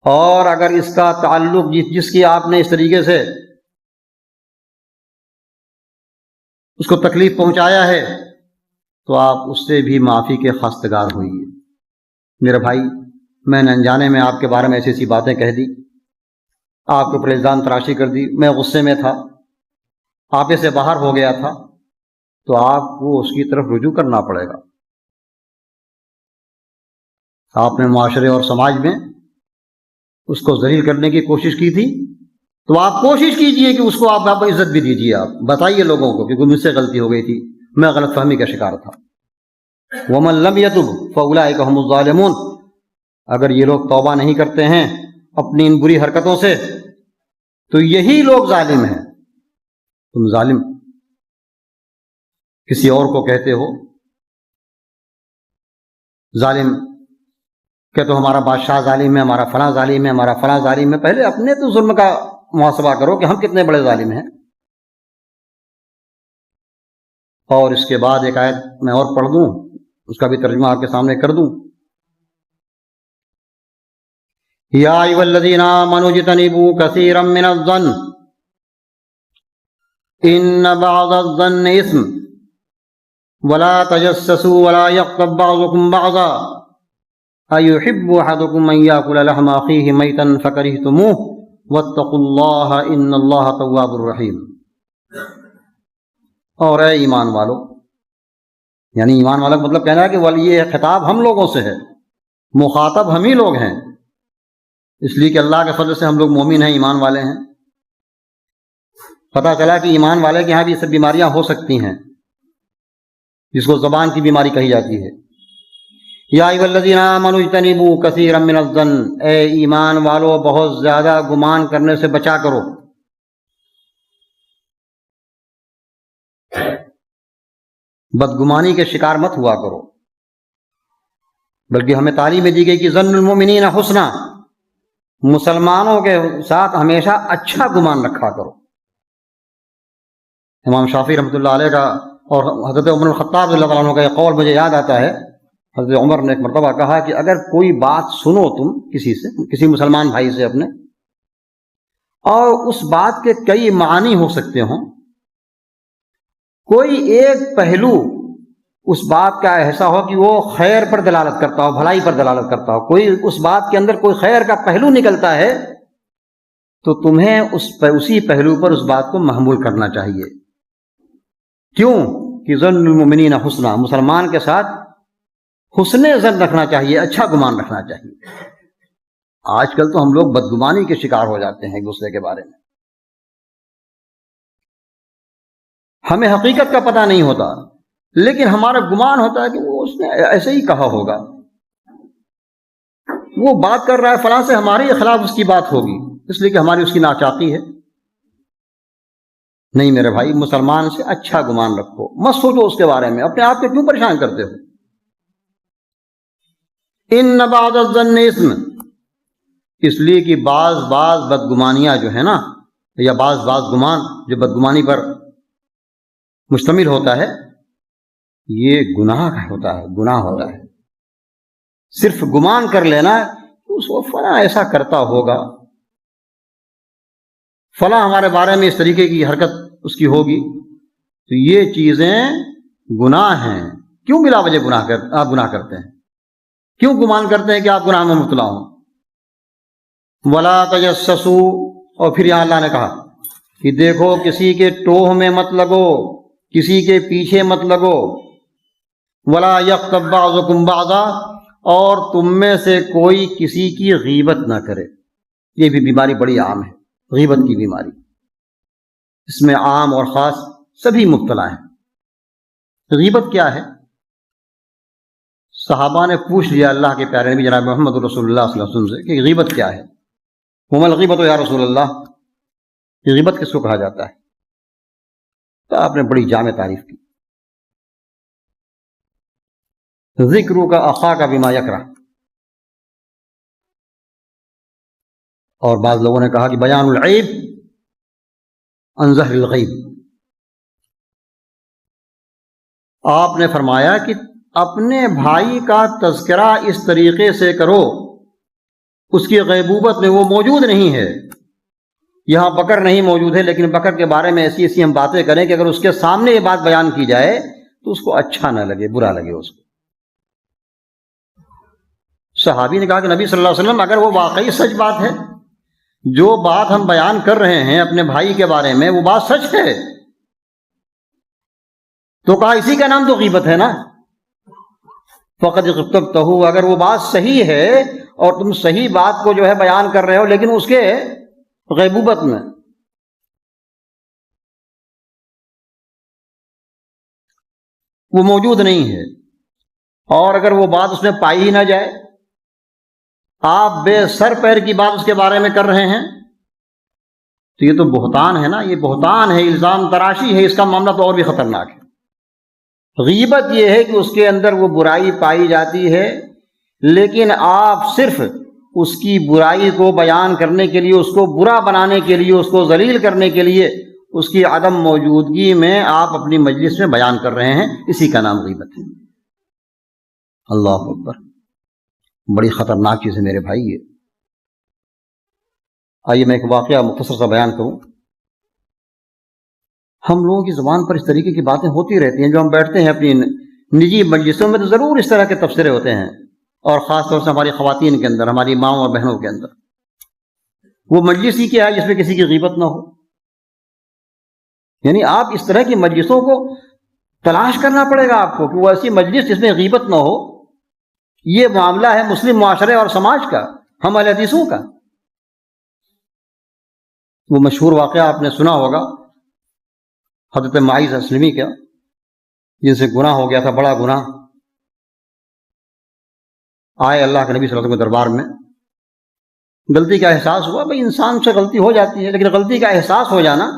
اور اگر اس کا تعلق جس کی آپ نے اس طریقے سے اس کو تکلیف پہنچایا ہے تو آپ اس سے بھی معافی کے خواستگار ہوئیے. میرے بھائی، میں نے انجانے میں آپ کے بارے میں ایسی ایسی باتیں کہہ دی، آپ کے اوپر الزام تراشی کر دی، میں غصے میں تھا، آپ سے باہر ہو گیا تھا، تو آپ کو اس کی طرف رجوع کرنا پڑے گا. آپ نے معاشرے اور سماج میں اس کو ذلیل کرنے کی کوشش کی تھی، تو آپ کوشش کیجئے کہ اس کو آپ عزت بھی دیجئے. آپ بتائیے لوگوں کو کہ مجھ سے غلطی ہو گئی تھی، میں غلط فہمی کا شکار تھا. وَمَن لَّمْ يَتُبْ فَأُولَٰئِكَ هُمُ الظَّالِمُونَ. اگر یہ لوگ توبہ نہیں کرتے ہیں اپنی ان بری حرکتوں سے تو یہی لوگ ظالم ہیں. تم ظالم کسی اور کو کہتے ہو ظالم، کہ تو ہمارا بادشاہ ظالم ہے، ہمارا فلاں ظالم ہے، ہمارا فلاں ظالم ہے. پہلے اپنے تو ظلم کا محاسبہ کرو کہ ہم کتنے بڑے ظالم ہیں. اور اس کے بعد ایک آیت میں اور پڑھ دوں، اس کا بھی ترجمہ آپ کے سامنے کر دوں. یا ایھا الذین آمنوا اجتنبوا کثیرا من الظن ان بعض الظن اثم ولا تجسسوا ولا یغتب بعضکم بعضا ایحب احدکم ان یاکل لحم اخیہ میتا فکرہتموہ واتقوا اللہ ان اللہ تواب الرحیم. اور اے ایمان والو، یعنی ایمان والا مطلب کہنا ہے کہ یہ خطاب ہم لوگوں سے ہے، مخاطب ہم ہی لوگ ہیں، اس لیے کہ اللہ کے فضل سے ہم لوگ مومن ہیں، ایمان والے ہیں. پتہ چلا کہ ایمان والے کے ہاں بھی یہ سب بیماریاں ہو سکتی ہیں جس کو زبان کی بیماری کہی جاتی ہے. یا ایھا الذین آمنوا اجتنبوا کثیرا من الظن. اے ایمان والو، بہت زیادہ گمان کرنے سے بچا کرو. بدگمانی کے شکار مت ہوا کرو، بلکہ ہمیں تعلیم دی گئی کہ ظن المؤمنین حسنا، مسلمانوں کے ساتھ ہمیشہ اچھا گمان رکھا کرو. امام شافعی رحمۃ اللہ علیہ کا اور حضرت عمر الخطاب رضی اللہ عنہ کا یہ قول مجھے یاد آتا ہے. حضرت عمر نے ایک مرتبہ کہا کہ اگر کوئی بات سنو تم کسی مسلمان بھائی سے اپنے، اور اس بات کے کئی معانی ہو سکتے ہوں، کوئی ایک پہلو اس بات کا ایسا ہو کہ وہ خیر پر دلالت کرتا ہو، بھلائی پر دلالت کرتا ہو، کوئی اس بات کے اندر کوئی خیر کا پہلو نکلتا ہے، تو تمہیں اسی پہلو پر اس بات کو محمول کرنا چاہیے. کیوں کہ ظن المؤمنین حسنا، مسلمان کے ساتھ حسن ظن رکھنا چاہیے، اچھا گمان رکھنا چاہیے. آج کل تو ہم لوگ بدگمانی کے شکار ہو جاتے ہیں ایک دوسرے کے بارے میں. ہمیں حقیقت کا پتہ نہیں ہوتا، لیکن ہمارا گمان ہوتا ہے کہ وہ اس نے ایسے ہی کہا ہوگا، وہ بات کر رہا ہے فلاں سے، ہمارے خلاف اس کی بات ہوگی، اس لیے کہ ہماری اس کی ناچاقی ہے. نہیں میرے بھائی، مسلمان سے اچھا گمان رکھو، مت سوچو اس کے بارے میں، اپنے آپ کو کیوں پریشان کرتے ہو. ان بعض الظن اثم، اس لیے کہ بعض بدگمانیاں جو ہے نا، یا بعض گمان جو بدگمانی پر مشتمل ہوتا ہے، یہ گناہ ہوتا ہے. صرف گمان کر لینا کہ اس کو فلاں ایسا کرتا ہوگا، فلاں ہمارے بارے میں اس طریقے کی حرکت اس کی ہوگی، تو یہ چیزیں گناہ ہیں. کیوں بلا وجہ آپ گناہ کرتے ہیں؟ کیوں گمان کرتے ہیں کہ آپ گناہ میں مبتلا ہوں؟ ولا تجسسوا، اور پھر یہاں اللہ نے کہا کہ دیکھو کسی کے ٹوہ میں مت لگو، کسی کے پیچھے مت لگو. ولا یغتب بعضکم بعضا، اور تم میں سے کوئی کسی کی غیبت نہ کرے. یہ بھی بیماری بڑی عام ہے، غیبت کی بیماری. اس میں عام اور خاص سبھی مبتلا ہیں. غیبت کیا ہے؟ صحابہ نے پوچھ لیا اللہ کے پیارے نبی جناب محمد رسول اللہ صلی اللہ علیہ وسلم سے کہ غیبت کیا ہے؟ وما الغیبۃ یا رسول اللہ، غیبت کس کو کہا جاتا ہے؟ تو آپ نے بڑی جامع تعریف کی. ذکرک اخاک بما یکرہ، اور بعض لوگوں نے کہا کہ بیان العیب عن ظہر الغیب. آپ نے فرمایا کہ اپنے بھائی کا تذکرہ اس طریقے سے کرو، اس کی غیبوبت میں وہ موجود نہیں ہے. یہاں بکر نہیں موجود ہے، لیکن بکر کے بارے میں ایسی ہم باتیں کریں کہ اگر اس کے سامنے یہ بات بیان کی جائے تو اس کو اچھا نہ لگے، برا لگے اس کو. صحابی نے کہا کہ نبی صلی اللہ علیہ وسلم اگر وہ واقعی سچ بات ہے، جو بات ہم بیان کر رہے ہیں اپنے بھائی کے بارے میں، وہ بات سچ ہے، تو کہا اسی کا نام تو غیبت ہے نا. فقد اغتبتہ، اگر وہ بات صحیح ہے اور تم صحیح بات کو جو ہے بیان کر رہے ہو، لیکن اس کے غیبوبت میں وہ موجود نہیں ہے، اور اگر وہ بات اس میں پائی ہی نہ جائے، آپ بے سر پیر کی بات اس کے بارے میں کر رہے ہیں، تو یہ تو بہتان ہے نا. یہ بہتان ہے، الزام تراشی ہے. اس کا معاملہ تو اور بھی خطرناک ہے. غیبت یہ ہے کہ اس کے اندر وہ برائی پائی جاتی ہے، لیکن آپ صرف اس کی برائی کو بیان کرنے کے لیے، اس کو برا بنانے کے لیے، اس کو ذلیل کرنے کے لیے، اس کی عدم موجودگی میں آپ اپنی مجلس میں بیان کر رہے ہیں. اسی کا نام غیبت ہے. اللہ اکبر، بڑی خطرناک چیز ہے میرے بھائی یہ. آئیے میں ایک واقعہ مختصر سا بیان کروں. ہم لوگوں کی زبان پر اس طریقے کی باتیں ہوتی رہتی ہیں. جو ہم بیٹھتے ہیں اپنی نجی مجلسوں میں تو ضرور اس طرح کے تبصرے ہوتے ہیں، اور خاص طور سے ہماری خواتین کے اندر، ہماری ماؤں اور بہنوں کے اندر. وہ مجلس ہی کیا ہے جس میں کسی کی غیبت نہ ہو. یعنی آپ اس طرح کی مجلسوں کو تلاش کرنا پڑے گا آپ کو کہ وہ ایسی مجلس جس میں غیبت نہ ہو. یہ معاملہ ہے مسلم معاشرے اور سماج کا، ہم اہل حدیثوں کا. وہ مشہور واقعہ آپ نے سنا ہوگا حضرت معاذ اسلمی کا، جن سے گناہ ہو گیا تھا، بڑا گناہ. آئے اللہ کے نبی صلی اللہ علیہ وسلم کے دربار میں، غلطی کا احساس ہوا. بھائی انسان سے غلطی ہو جاتی ہے، لیکن غلطی کا احساس ہو جانا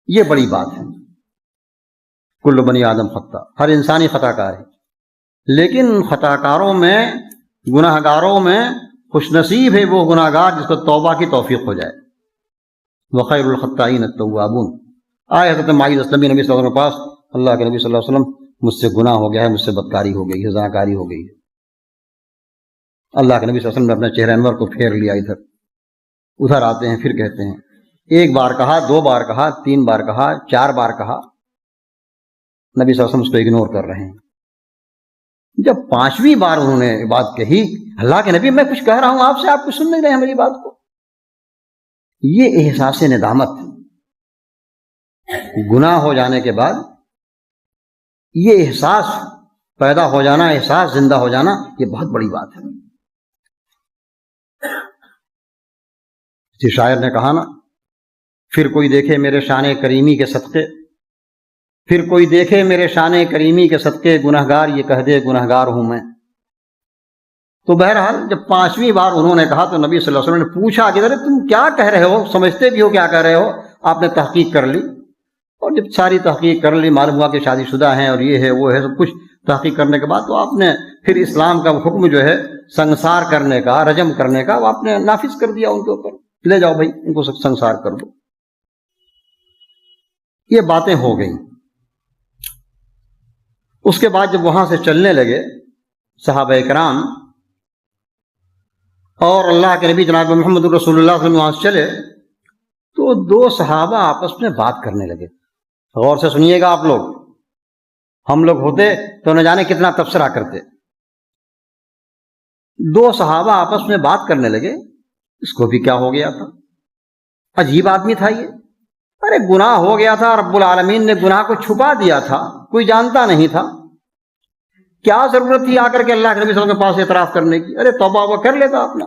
یہ بڑی بات ہے. کل بنی آدم خطا، ہر انسانی خطا کار ہے، لیکن خطا کاروں میں، گناہ گاروں میں خوش نصیب ہے وہ گناہ گار جس کو توبہ کی توفیق ہو جائے. وخیر الخطائین التوابون. آئے حضرت معاذ اسلمی نبی صلی اللہ علیہ وسلم کے پاس، اللہ کے نبی صلی اللہ علیہ وسلم مجھ سے گناہ ہو گیا ہے، مجھ سے بدکاری ہو گئی ہے، زناکاری ہو گئی ہے. اللہ کے نبی صلی اللہ علیہ وسلم نے اپنے چہرہ انور کو پھیر لیا. ادھر آتے ہیں، پھر کہتے ہیں. ایک بار کہا، دو بار کہا، تین بار کہا، چار بار کہا. نبی صلی اللہ علیہ وسلم اس کو اگنور کر رہے ہیں. جب پانچویں بار انہوں نے بات کہی، اللہ کے نبی میں کچھ کہہ رہا ہوں آپ سے، آپ کچھ سن نہیں رہے ہیں میری بات کو. یہ احساس ندامت، گناہ ہو جانے کے بعد یہ احساس پیدا ہو جانا، احساس زندہ ہو جانا، یہ بہت بڑی بات ہے۔ کسی شاعر نے کہا نا، پھر کوئی دیکھے میرے شان کریمی کے صدقے، پھر کوئی دیکھے میرے شان کریمی کے صدقے، گنہگار یہ کہہ دے گنہگار ہوں میں۔ تو بہرحال جب 5ویں بار انہوں نے کہا تو نبی صلی اللہ علیہ وسلم نے پوچھا کہ ارے تم کیا کہہ رہے ہو، سمجھتے بھی ہو کیا کہہ رہے ہو؟ آپ نے تحقیق کر لی، اور جب ساری تحقیق کر لی، معلوم ہوا کہ شادی شدہ ہیں اور یہ ہے وہ ہے، سب کچھ تحقیق کرنے کے بعد تو آپ نے پھر اسلام کا حکم جو ہے سنسار کرنے کا، رجم کرنے کا، وہ آپ نے نافذ کر دیا ان کے اوپر، لے جاؤ بھائی ان کو سنسار کر دو۔ یہ باتیں ہو گئیں۔ اس کے بعد جب وہاں سے چلنے لگے صحابہ کرام اور اللہ کے نبی جناب محمد رسول اللہ صلی اللہ علیہ وسلم وہاں سے چلے، تو 2 صحابہ آپس میں بات کرنے لگے۔ غور سے سنیے گا آپ لوگ، ہم لوگ ہوتے تو نہ جانے کتنا تبصرہ کرتے۔ 2 صحابہ آپس میں بات کرنے لگے، اس کو بھی کیا ہو گیا تھا، عجیب آدمی تھا یہ، ارے گناہ ہو گیا تھا، رب العالمین نے گناہ کو چھپا دیا تھا، کوئی جانتا نہیں تھا، کیا ضرورت تھی آ کر کے اللہ کے نبی صلی اللہ علیہ وسلم کے پاس اعتراف کرنے کی؟ ارے توبہ وہ کر لیتا اپنا۔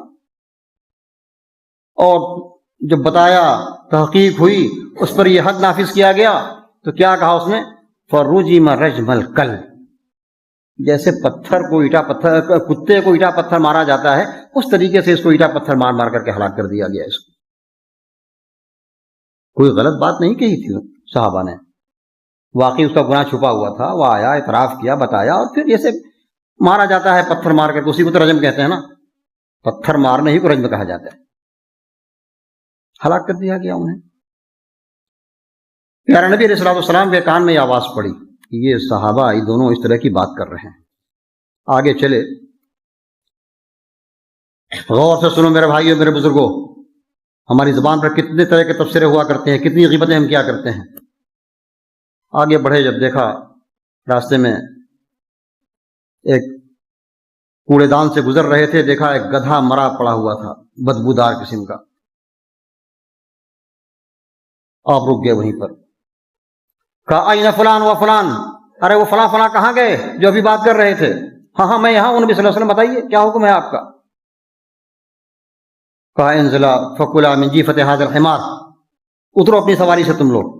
اور جب بتایا، تحقیق ہوئی، اس پر یہ حد نافذ کیا گیا، تو کیا کہا اس نے؟ فَرُجِمَ رَجْمَ الْقَلْبِ، جیسے پتھر کو ایٹا پتھر، کتے کو ایٹا پتھر مارا جاتا ہے، اس طریقے سے اس کو ایٹا پتھر مار مار کر کے ہلاک کر دیا گیا۔ اس کو کوئی غلط بات نہیں کہی تھی صحابہ نے، واقعی اس کا گناہ چھپا ہوا تھا، وہ آیا، اعتراف کیا، بتایا، اور پھر جیسے مارا جاتا ہے پتھر مار کر کے، اسی کو تو رجم کہتے ہیں نا، پتھر مارنے ہی کو رجم کہا جاتا ہے، ہلاک کر دیا گیا انہیں۔ پیارے نبی علیہ الصلوۃ والسلام کے کان میں یہ آواز پڑی کہ یہ صحابہ یہ دونوں اس طرح کی بات کر رہے ہیں۔ آگے چلے، غور سے سنو میرے بھائیو، میرے بزرگوں، ہماری زبان پر کتنے طرح کے تبصرے ہوا کرتے ہیں، کتنی غیبتیں ہم کیا کرتے ہیں۔ آگے بڑھے، جب دیکھا راستے میں ایک کوڑے دان سے گزر رہے تھے، دیکھا ایک گدھا مرا پڑا ہوا تھا، بدبودار قسم کا۔ آپ رک گئے وہیں پر، کہا این فلان و فلان، ارے وہ فلاں فلاں کہاں گئے جو ابھی بات کر رہے تھے؟ ہاں ہاں میں یہاں ہوں نبی صلی اللہ علیہ وسلم، بتائیے کیا حکم ہے آپ کا؟ کہا انزلا فکلا من جیفت ھذا الحمار، اترو اپنی سواری سے تم لوگ،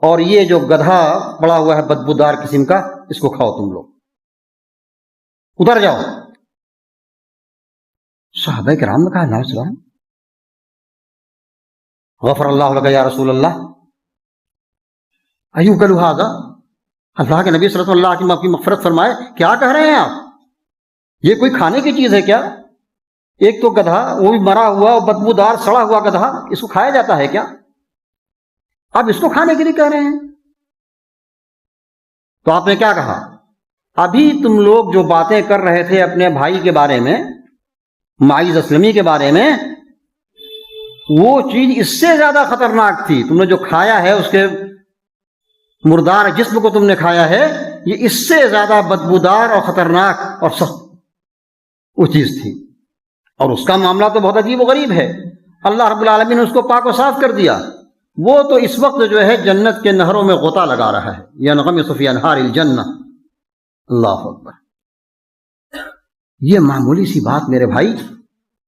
اور یہ جو گدھا پڑا ہوا ہے بدبودار قسم کا، اس کو کھاؤ تم لوگ، اتر جاؤ۔ صحابہ کرام نے کہا لا سلام، غفر اللہ لک یا رسول اللہ، ایوکل ھذا، اللہ کے نبی صلی اللہ علیہ وسلم، اللہ کی مغفرت فرمائے، کیا کہہ رہے ہیں آپ؟ یہ کوئی کھانے کی چیز ہے کیا؟ ایک تو گدھا، وہ بھی مرا ہوا بدبودار سڑا ہوا گدھا، اس کو کھایا جاتا ہے کیا؟ آپ اس کو کھانے کے لیے کہہ رہے ہیں؟ تو آپ نے کیا کہا؟ ابھی تم لوگ جو باتیں کر رہے تھے اپنے بھائی کے بارے میں، معیذ اسلمی کے بارے میں، وہ چیز اس سے زیادہ خطرناک تھی، تم نے جو کھایا ہے، اس کے مردار جسم کو تم نے کھایا ہے، یہ اس سے زیادہ بدبودار اور خطرناک اور سخت وہ چیز تھی، اور اس کا معاملہ تو بہت عجیب و غریب ہے، اللہ رب العالمین نے اس کو پاک و صاف کر دیا، وہ تو اس وقت جو ہے جنت کے نہروں میں غوطہ لگا رہا ہے، ینغمس فی انہار الجنہ، اللہ اکبر۔ یہ معمولی سی بات میرے بھائی،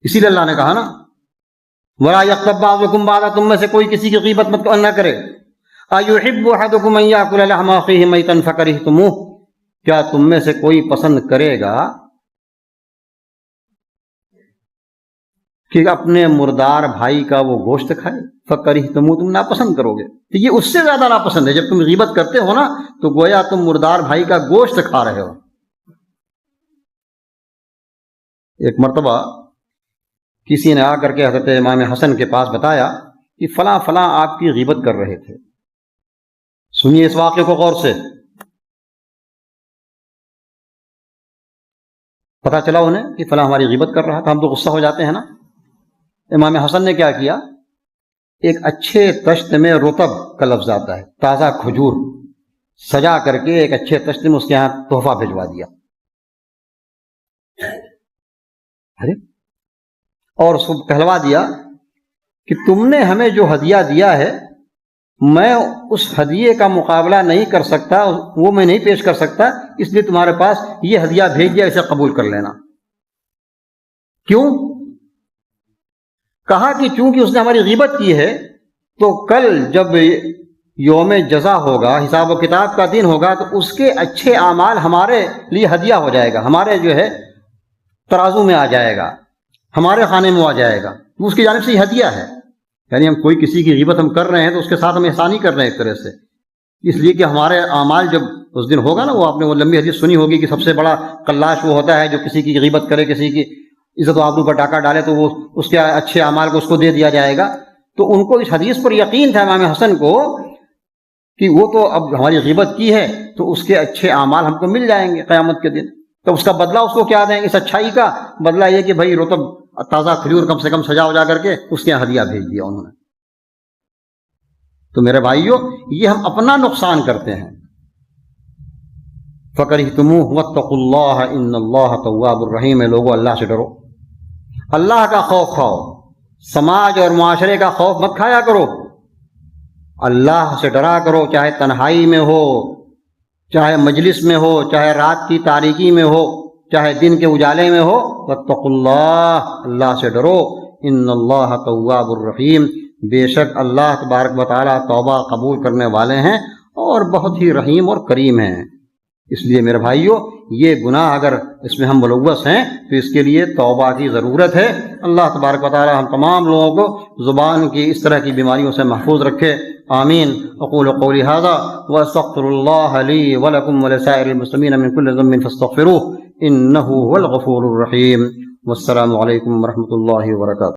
اسی لیے اللہ نے کہا نا وَلَا يَغْتَبْ بَعْضُكُمْ بَعْضًا، تم میں سے کوئی کسی کی غیبت مت نہ کرے۔ أَيُحِبُّ أَحَدُكُمْ أَن يَأْكُلَ لَحْمَ أَخِيهِ مَيْتًا فَكَرِهْتُمُوهُ، کیا تم میں سے کوئی پسند کرے گا کہ اپنے مردار بھائی کا وہ گوشت کھائے؟ فَكَرِهْتُمُوهُ، تم ناپسند کرو گے، تو یہ اس سے زیادہ ناپسند ہے، جب تم غیبت کرتے ہو نا تو گویا تم مردار بھائی کا گوشت کھا رہے ہو۔ ایک مرتبہ کسی نے آ کر کے حضرت امام حسن کے پاس بتایا کہ فلاں فلاں آپ کی غیبت کر رہے تھے۔ سنیے اس واقعے کو غور سے، پتا چلا انہیں کہ فلاں ہماری غیبت کر رہا تھا، ہم تو غصہ ہو جاتے ہیں نا۔ امام حسن نے کیا کیا، ایک اچھے تشت میں رطب کا لفظ آتا ہے، تازہ کھجور سجا کر کے ایک اچھے تشت میں اس کے یہاں تحفہ بھجوا دیا، اور اس کو کہلوا دیا کہ تم نے ہمیں جو ہدیہ دیا ہے میں اس ہدیے کا مقابلہ نہیں کر سکتا، وہ میں نہیں پیش کر سکتا، اس لیے تمہارے پاس یہ ہدیہ بھیج دیا، اسے قبول کر لینا۔ کیوں؟ کہا کہ چونکہ اس نے ہماری غیبت کی ہے تو کل جب یوم جزا ہوگا، حساب و کتاب کا دن ہوگا، تو اس کے اچھے اعمال ہمارے لیے ہدیہ ہو جائے گا، ہمارے جو ہے ترازو میں آ جائے گا، ہمارے خانے میں آ جائے گا، اس کی جانب سے یہ ہدیہ ہے۔ یعنی ہم کوئی کسی کی غیبت ہم کر رہے ہیں تو اس کے ساتھ ہم احسان ہی کر رہے ہیں ایک طرح سے، اس لیے کہ ہمارے اعمال جب اس دن ہوگا نا، وہ آپ نے وہ لمبی حدیث سنی ہوگی کہ سب سے بڑا قلاش وہ ہوتا ہے جو کسی کی غیبت کرے، کسی کی عزت و آبرو پر ڈاکہ ڈالے، تو وہ اس کے اچھے اعمال کو اس کو دے دیا جائے گا۔ تو ان کو اس حدیث پر یقین تھا امام حسن کو کہ وہ تو اب ہماری غیبت کی ہے تو اس کے اچھے اعمال ہم کو مل جائیں گے قیامت کے دن، تو اس کا بدلہ اس کو کیا دیں گے؟ اس اچھائی کا بدلہ یہ کہ بھائی رطب تازہ کھجور کم سے کم سجا وجا کر کے اس کے ہدیہ بھیج دیا انہوں نے۔ تو میرے بھائیوں، یہ ہم اپنا نقصان کرتے ہیں۔ فَكَرِهْتُمُوهُ وَاتَّقُوا اللَّهَ إِنَّ اللَّهَ تَوَّابٌ رَحِيمٌ۔ لوگوں اللہ سے ڈرو، اللہ کا خوف کھاؤ، سماج اور معاشرے کا خوف مت کھایا کرو، اللہ سے ڈرا کرو، چاہے تنہائی میں ہو، چاہے مجلس میں ہو، چاہے رات کی تاریکی میں ہو، چاہے دن کے اجالے میں ہو۔ وَاتَّقُوا اللَّهَ، اللہ سے ڈرو، إِنَّ اللَّهَ تَوَّابٌ رَحِيمٌ، بے شک اللہ تبارک و تعالیٰ توبہ قبول کرنے والے ہیں اور بہت ہی رحیم اور کریم ہیں۔ اس لیے میرے بھائیوں، یہ گناہ اگر اس میں ہم ملوث ہیں تو اس کے لیے توبہ کی ضرورت ہے۔ اللہ تبارک و تعالیٰ ہم تمام لوگوں کو زبان کی اس طرح کی بیماریوں سے محفوظ رکھے، آمین۔ اقول قولی ھذا واستغفر اللہ لی ولکم ولسائر المسلمین من کل ذنب فاستغفروہ انہ هو الغفور الرحیم۔ والسلام علیکم ورحمۃ اللہ وبرکاتہ۔